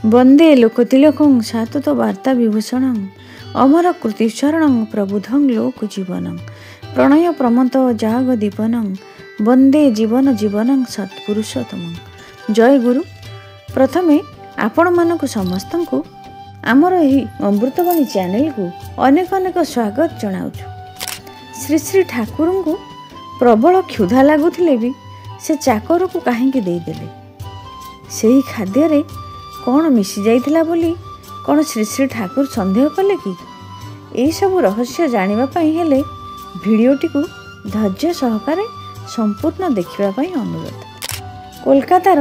वंदे लोकतिलकं सातुत वार्ता विभूषणं अमर कृतिशरणं प्रबुधं लोक जीवनं प्रणय प्रमत जाग दीपनं वंदे जीवन जीवनं सत्पुरुषोत्तमं। जय गुरु। प्रथमे आपण मानक समस्त को आमर यही अमृतवाणी चैनल को अनेक अनेक स्वागत जनाऊँ। श्री श्री ठाकुर को प्रबल क्षुधा लगुले भी से चाकर को कहीं देदेले। से खाद्य रे कौन मिसी जाइथिला बोली कौन श्री श्री ठाकुर संदेह कले कि? यही सब रहस्य जानिबा पई हेले भिडियोटी को धैर्य सहकारे संपूर्ण देखिबा अनुरोध। कोलकातार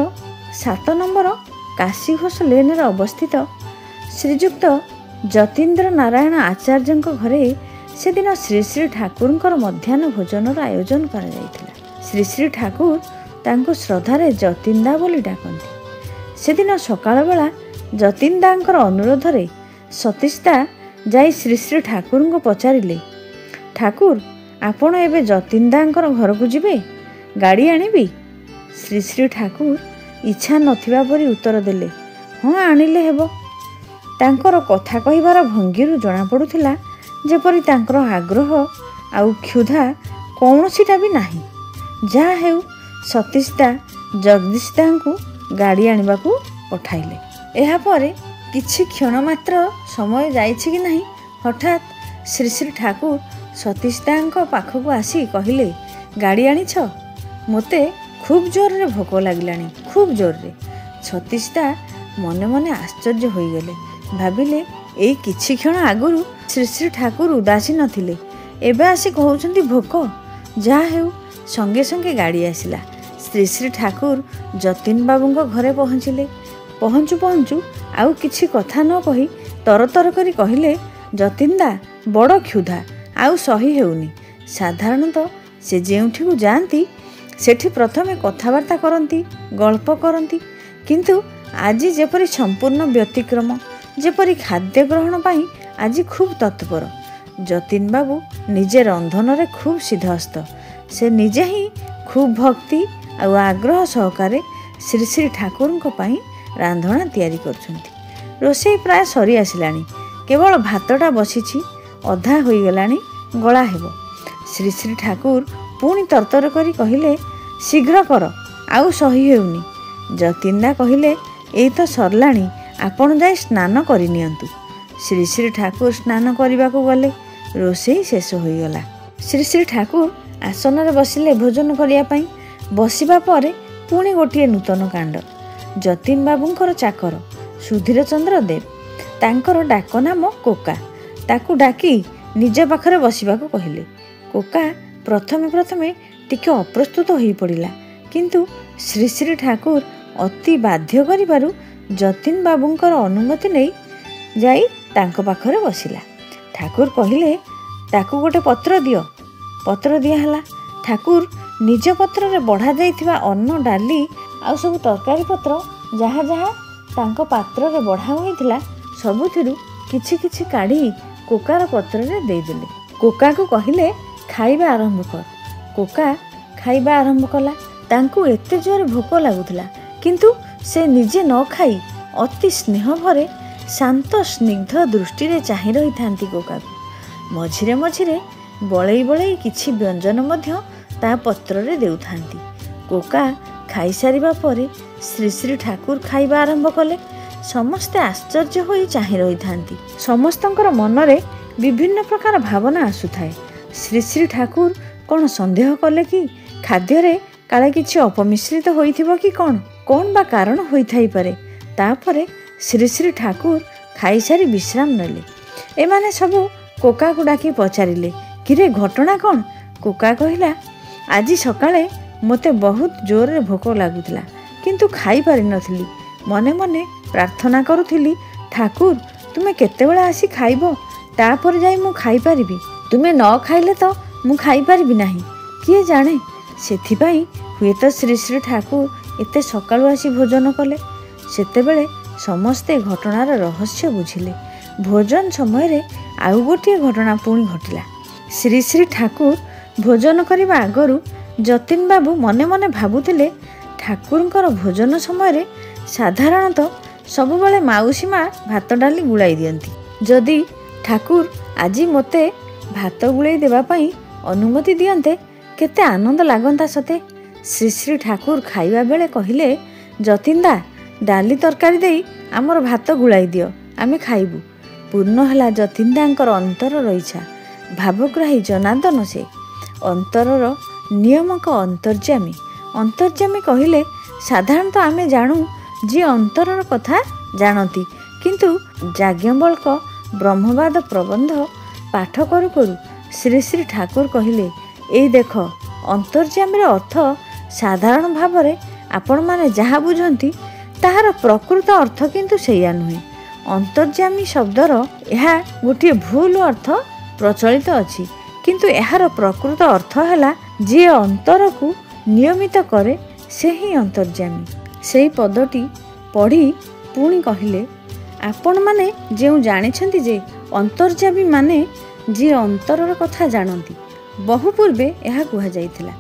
7 नंबर काशी घोष लेन अवस्थित श्रीजुक्त जतीन्द्र नारायण आचार्य घरे से दिन श्री श्री ठाकुर मध्याह्न भोजन आयोजन करा जायथिला। श्री श्री ठाकुर तांको श्रद्धारे जतींदा बोली डाकती। से दिन सकाळ बेला जतींदांकर अनुरोध रे सतीशदा जाई श्री श्री ठाकुर को पचारिले, ठाकुर आपण एबे जतींदांकर घर को जिबे, गाड़ी आनिबी? श्री श्री ठाकुर इच्छा नथिबा परी उत्तर देले, हाँ आनिले हेबो। तांकर कथा कहिबार भंगीरु जणा पडुथिला जेपरि तांकर आग्रह आउ क्षुधा कौनसीटा भी नाही। जा हेउ सतीशदा जगदीशदा को गाड़ी आनिबा को पठाइले। एहा परे किछि क्षण मात्र समय जाइछि कि नहीं हठात श्री श्री ठाकुर सतीशदा पाखक आसी कहिले, गाड़ी आनिछ? मोते खूब जोर रे भोक लागिलानी, खूब जोर रे। सतीशदा मने मने आश्चर्य होई गेले। भाबिले एई किछि क्षण आगुरु श्री श्री ठाकुर उदासी नथिले, एबे आसी कहउछंती भोक। जा हेउ संगे संगे गाड़ी आसिला। श्री श्री ठाकुर जतीन बाबू घरे पहुँचिले। पहुँचु पहुँचु आउ किछि कथा न कही तरतर करी कहिले, जतीनदा बड़ क्षुधा आउ सही हेउनी। साधारणतः से जेउठी को जाती सेठी प्रथमे कथबार्ता करती, गल्प करती, किंतु आज जेपरी संपूर्ण व्यतिक्रम, जेपरी खाद्य ग्रहण पाई आज खूब तत्पर। जतीन बाबू निजे रंधन रे खूब सिद्धहस्त। से निजे ही खूब भक्ति आउ आग्रह सहकारे श्री श्री ठाकुर पाई रांधणा तैयारी करछंती। रोषेई प्राय सरी आसिलानी, केवल भातटा बसीछि, अधा होई गलानी, गला हेबो। श्री श्री ठाकुर पुणी तरतर करी कहिले, शीघ्र कर, आउ सही हेउनी। जतीनदा कहिले, एई तो सरलाणी, आपण जाई स्नान करि नियंतु। श्री श्री ठाकुर स्नान करने को गले। रोषेई शेष होई गला। श्री श्री ठाकुर आसन रे बसिले भोजन करिया पई। बसिबा परे पुणी गोटे नूतन कांड। जतीन बाबूंकर चाकर सुधीर चंद्र देव, तांकर डाक नाम कोका, ताकू डाकी निज पाखरे बसिबाकू कहिले। कोका प्रथमे प्रथमे टिके अप्रस्तुत होई पड़िला, किंतु श्री श्री ठाकुर अति बाध्य करिबारु जतीन बाबूंकर अनुमति नहीं जाई तांको पाखरे बसिला। ठाकुर कहिले, ताकू गोटे पत्र दियो। पत्र दिया हला। ठाकुर निज पत्र रे बढ़ा जाइथिबा अन्न डाली आउ सब तरकारी पत्र जहा जहा तांको पात्र रे बढ़ा होइथिला सबुथिरु किछि किछि काढी कोकार पत्र रे दे देले। कोका को कहिले, खाइबा आरंभ कर। कोका खाइबा आरंभ कला। तांको एते जोर भोक लागुथिला, किंतु से निजे न खाई अति स्नेह भरे शांत स्निग्ध दृष्टि रे चाहि रही थांती कोका को। मझिरे मझिरे बळई बळई किछि व्यंजन मध्य ता पत्र रे देउथांती। कोका खाई सारिबा परे श्री श्री ठाकुर खाइबा आरंभ कले। समस्ते आश्चर्य होई चाहि रही थांती। समस्तंकर मन रे विभिन्न प्रकार भावना आसुथाए। श्री श्री ठाकुर कौन संदेह कले कि खाद्य रे काले किछि अपमिश्रित होइथिबो कि कौन बा कारण होई थाई पारे। तापरे श्री श्री ठाकुर खाई सारी विश्राम नेले। एमाने सबु कोका को डाकी पचारिले, किरे घटना कौन? कोका कहिला, आज सकाळे मते बहुत जोर रे भोक लागुथिला, किंतु खाई पारि नथिली। मने मने प्रार्थना करुथिली, ठाकुर तुमे केतेबेला आसी खाइबो, तापर जाई मु खाई पारिबी। तुमे न खाइले तो मु खाई पारिबी नाही। किए जाने, सेथिपाई हुएत श्री श्री ठाकुर एते सकाळु आसी भोजन कले। सेतेबेले समस्ते घटनार रहस्य बुझिले। भोजन समय रे आउ गोटे घटना पुणी घटिला। श्री श्री ठाकुर भोजन करबा आगरु जतीन बाबू मने मने भाबुथिले, ठाकुरंकर भोजन समय रे साधारणतः ସବୁବେଳେ ମାଉସୀ ମା ଭାତ ଡାଲି ଗୁଳାଇ ଦିଅନ୍ତି। ଯଦି ଠାକୁର ଆଜି ମୋତେ ଭାତ ଗୁଳାଇ ଦେବା ପାଇଁ ଅନୁମତି ଦିଅନ୍ତେ କେତେ ଆନନ୍ଦ ଲାଗନ୍ତା ସତେ। ଶ୍ରୀ ଶ୍ରୀ ଠାକୁର ଖାଇବା ବେଳେ କହିଲେ, ଯତୀନ୍ଦା ଡାଲି ତରକାରୀ ଦେଇ ଆମର ଭାତ ଗୁଳାଇ ଦିଅ, ଆମେ ଖାଇବୁ। ପୂର୍ଣ୍ଣ ହେଲା ଯତୀନ୍ଦାଙ୍କର ଅନ୍ତରର ଇଚ୍ଛା। ଭାବଗ୍ରାହୀ ଜନାର୍ଦ୍ଦନ ସେ ଅନ୍ତରର ନିୟମକ ଅନ୍ତର୍ଯ୍ୟାମୀ। ଅନ୍ତର୍ଯ୍ୟାମୀ କହିଲେ ସାଧାରଣତଃ ଆମେ ଜାଣୁ ଯିଏ ଅନ୍ତରର କଥା ଜାଣନ୍ତି, କିନ୍ତୁ ଯାଜ୍ଞବଲ୍କ ବ୍ରହ୍ମବାଦ ପ୍ରବନ୍ଧ ପାଠ କରୁ କରୁ ଶ୍ରୀ ଶ୍ରୀ ଠାକୁର କହିଲେ, ଏଇ ଦେଖ ଅନ୍ତର୍ଯ୍ୟାମୀର ଅର୍ଥ ସାଧାରଣ ଭାବରେ ଆପଣମାନେ ଯାହା ବୁଝନ୍ତି ତାହାର ପ୍ରକୃତ ଅର୍ଥ କିନ୍ତୁ ସେଇଆ ନୁହେଁ। ଅନ୍ତର୍ଯ୍ୟାମୀ ଶବ୍ଦର ଏହା ଗୋଟିଏ ଭୁଲ ଅର୍ଥ ପ୍ରଚଳିତ ଅଛି, କିନ୍ତୁ ଏହାର ପ୍ରକୃତ ଅର୍ଥ ହେଲା ଯିଏ ଅନ୍ତରକୁ ନିୟମିତ କରେ ସେ ହିଁ ଅନ୍ତର୍ଯ୍ୟାମୀ। ସେଇ ପଦଟି ପଢ଼ି ପୁଣି କହିଲେ, ଆପଣମାନେ ଯେଉଁ ଜାଣିଛନ୍ତି ଯେ ଅନ୍ତର୍ଯ୍ୟାମୀ ମାନେ ଯିଏ ଅନ୍ତରର କଥା ଜାଣନ୍ତି, ବହୁ ପୂର୍ବେ ଏହା କୁହାଯାଇଥିଲା।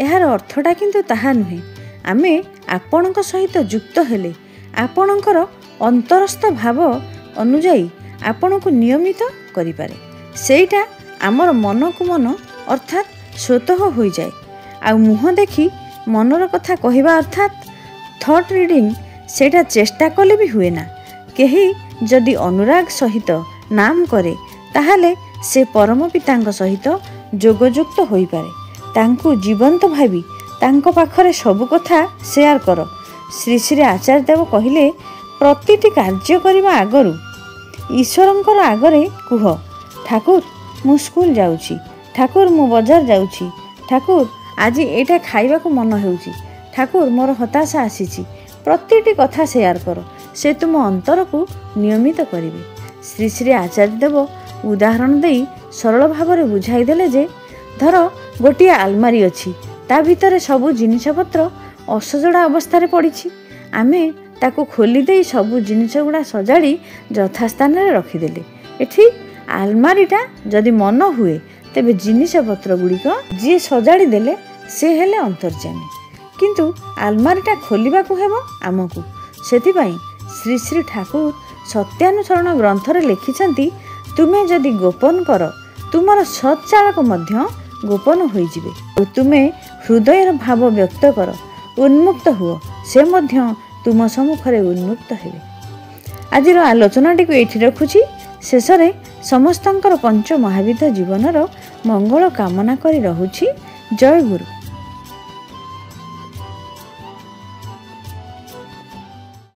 ଏହାର ଅର୍ଥଟା କିନ୍ତୁ ତାହା ନୁହେଁ। ଆମେ ଆପଣଙ୍କ ସହିତ ଯୁକ୍ତ ହେଲେ ଆପଣଙ୍କର ଅନ୍ତରସ୍ଥ ଭାବ ଅନୁଯାୟୀ ଆପଣଙ୍କୁ ନିୟମିତ କରିପାରେ। ସେଇଟା ଆମର ମନକୁ ମନ ଅର୍ଥାତ୍ ସ୍ୱତଃ ହୋଇଯାଏ। ଆଉ ମୁହଁ ଦେଖି ମନର କଥା କହିବା ଅର୍ଥାତ୍ ଥଟ୍ ରିଡ଼ିଂ ସେଇଟା ଚେଷ୍ଟା କଲେ ବି ହୁଏ ନା। କେହି ଯଦି ଅନୁରାଗ ସହିତ ନାମ କରେ ତାହେଲେ ସେ ପରମ ପିତାଙ୍କ ସହିତ ଯୋଗଯୁକ୍ତ ହୋଇପାରେ। ତାଙ୍କୁ ଜୀବନ୍ତ ଭାବି ତାଙ୍କ ପାଖରେ ସବୁ କଥା ସେୟାର କର। ଶ୍ରୀ ଶ୍ରୀ ଆଚାର୍ଯ୍ୟ ଦେବ କହିଲେ, ପ୍ରତିଟି କାର୍ଯ୍ୟ କରିବା ଆଗରୁ ଈଶ୍ୱରଙ୍କର ଆଗରେ କୁହ, ଠାକୁର ମୁଁ ସ୍କୁଲ ଯାଉଛି, ଠାକୁର ମୁଁ ବଜାର ଯାଉଛି, ଠାକୁର ଆଜି ଏଇଟା ଖାଇବାକୁ ମନ ହେଉଛି, ଠାକୁର ମୋର ହତାଶା ଆସିଛି। ପ୍ରତିଟି କଥା ସେୟାର କର, ସେ ତୁମ ଅନ୍ତରକୁ ନିୟମିତ କରିବେ। ଶ୍ରୀ ଶ୍ରୀ ଆଚାର୍ଯ୍ୟ ଦେବ ଉଦାହରଣ ଦେଇ ସରଳ ଭାବରେ ବୁଝାଇ ଦେଲେ ଯେ, ଧର ଗୋଟିଏ ଆଲମାରି ଅଛି, ତା ଭିତରେ ସବୁ ଜିନିଷପତ୍ର ଅସଜଡ଼ା ଅବସ୍ଥାରେ ପଡ଼ିଛି। ଆମେ ତାକୁ ଖୋଲି ଦେଇ ସବୁ ଜିନିଷ ଗୁଡ଼ା ସଜାଡ଼ି ଯଥାସ୍ଥାନରେ ରଖିଦେଲେ। ଏଠି ଆଲମାରିଟା ଯଦି ମନ ହୁଏ ତେବେ ଜିନିଷପତ୍ର ଗୁଡ଼ିକ ଯିଏ ସଜାଡ଼ି ଦେଲେ ସେ ହେଲେ ଅନ୍ତର୍ଯ୍ୟାମୀ। କିନ୍ତୁ ଆଲମାରିଟା ଖୋଲିବାକୁ ହେବ ଆମକୁ। ସେଥିପାଇଁ ଶ୍ରୀ ଶ୍ରୀ ଠାକୁର ସତ୍ୟାନୁସରଣ ଗ୍ରନ୍ଥରେ ଲେଖିଛନ୍ତି, ତୁମେ ଯଦି ଗୋପନ କର ତୁମର ସତ୍ଚାଳକ ମଧ୍ୟ ଗୋପନ ହୋଇଯିବେ। ଆଉ ତୁମେ ହୃଦୟର ଭାବ ବ୍ୟକ୍ତ କର, ଉନ୍ମୁକ୍ତ ହୁଅ, ସେ ମଧ୍ୟ ତୁମ ସମ୍ମୁଖରେ ଉନ୍ମୁକ୍ତ ହେବେ। ଆଜିର ଆଲୋଚନାଟିକୁ ଏଇଠି ରଖୁଛି। ଶେଷରେ ସମସ୍ତଙ୍କର ପଞ୍ଚ ମହାବିଧ ଜୀବନର ମଙ୍ଗଳ କାମନା କରି ରହୁଛି। ଜୟ ଗୁରୁ।